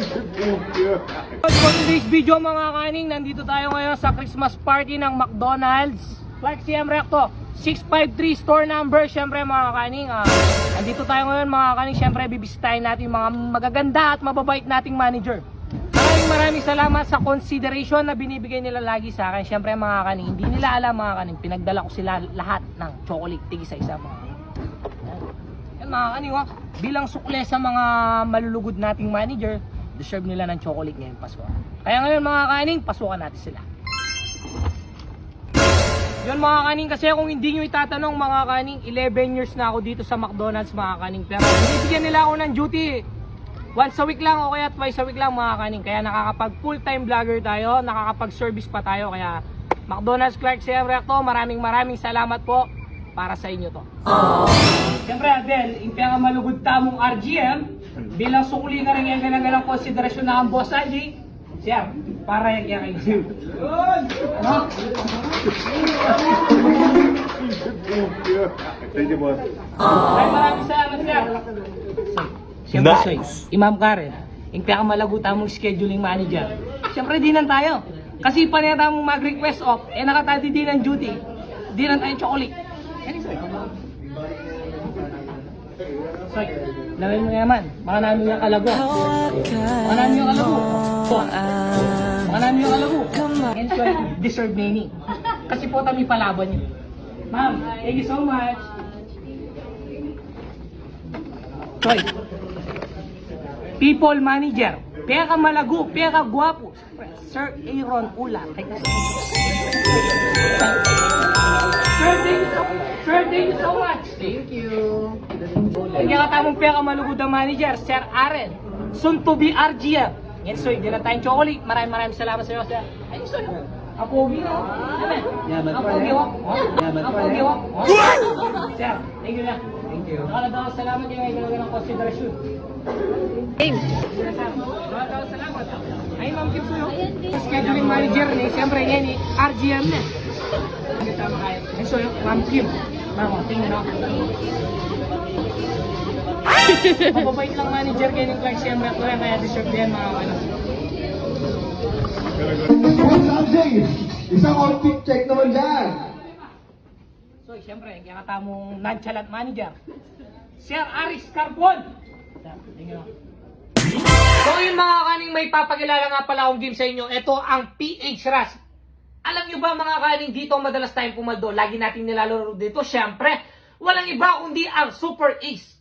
For today's video mga kaning, nandito tayo ngayon sa Christmas party ng McDonald's. Clark CM Recto, 653 store number. Siyempre mga kaning, nandito tayo ngayon mga kaning. Siyempre bibisitahin natin yung mga magaganda at mababait nating manager. Maraming salamat sa consideration na binibigay nila lagi sa akin. Siyempre mga kaning, hindi nila alam mga kaning, pinagdala ko sila lahat ng chocolate tig isa-isa mga kaning. Yan mga kaning, bilang sukle sa mga malulugod nating manager, deserve nila ng chocolate ngayong Pasko. Kaya ngayon mga kaning, pasukan natin sila. Yun mga kaning, kasi kung hindi nyo itatanong mga kaning, 11 years na ako dito sa McDonald's mga kaning. Pero binibigyan nila ako ng duty once a week lang o kaya twice a week lang mga kaning. Kaya nakakapag full time vlogger tayo, nakakapag service pa tayo. Kaya McDonald's Clark CM Recto, maraming salamat po para sa inyo to. Siyempre Adel, yung pinakamalugod tamong RGM, bilang sukli na rin yung ganang konsiderasyon na ang boss ID, siya, para yung kayo. Ano? Thank you, boss. Maraming salamat, sir. Siyempre, Soy, Imam Karen, yung pinakamalaguta mong scheduling manager. Siyempre, di nan tayo. Kasi panayata mong mag-request off, nakatati din ng duty. Di nan tayo chocolate. Yan Soy. Soy, lawin mo yaman. Baka namin yung kalago. Baka namin yung kalago. Baka namin yung kalago. And Soy, deserve meaning. Kasi po kami palaban niyo. Ma'am, thank you so much. Soy, people manager, peka malago, peka guwapo, Sir Aaron Ula. Sir, thank you so much. Thank you. Kaya katamong peka malugod na manager, Sir Aaron, soon to be RGM. Yan Soy, di na tayong chocolate. Maraming salamat sa iyo, Sir. Ay, Soy, ang pogi na. Ang pogi ko. Ang pogi ko. Sir, thank you na. Thank you. Nakakadaw salamat yung may gano'n ng konsiderasyon. Salamat. Ay, Ma'am Kim Suyo. Scheduling manager ni, siyempre yan ni RGM na. Ay, Suyo, Ma'am Kim. Ma'am, tingnan ako. Mababait lang manager kayo ng Clark CM Recto yan, kaya deserve yan mga kanin. Isang on-pick check naman dyan. So, siyempre, kaya katamong nonchalant manager, Sir Aris Carbon. Tingnan ako. So yun mga kaning, may papakilala nga pala akong game sa inyo. Ito ang PH Rush. Alam nyo ba mga kaning, dito madalas tayong pumaldo. Lagi nating nilalaro dito. Siyempre, walang iba kundi ang Super Ace.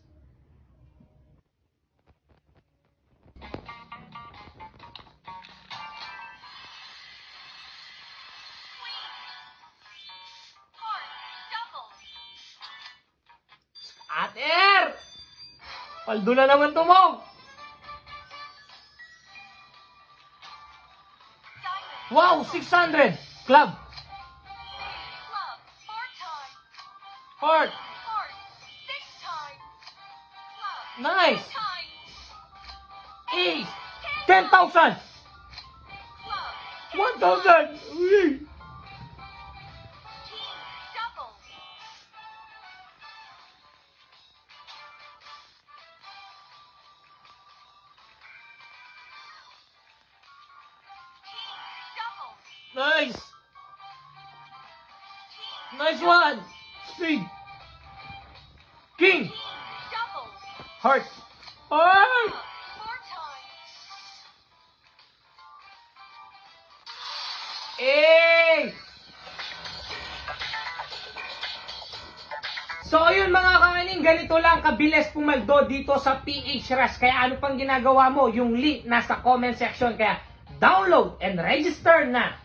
Ater! Paldo na naman to mo! Wow, 600! Club! Heart! Nice! Ace! 10,000! 1,000! Uy! Nice! Nice one! Speed! King! Heart! Heart! Eh! So ayun mga kaning, ganito lang kabilis pumaldo dito sa PH Rush. Kaya ano pang ginagawa mo? Yung link nasa comment section. Kaya download and register na!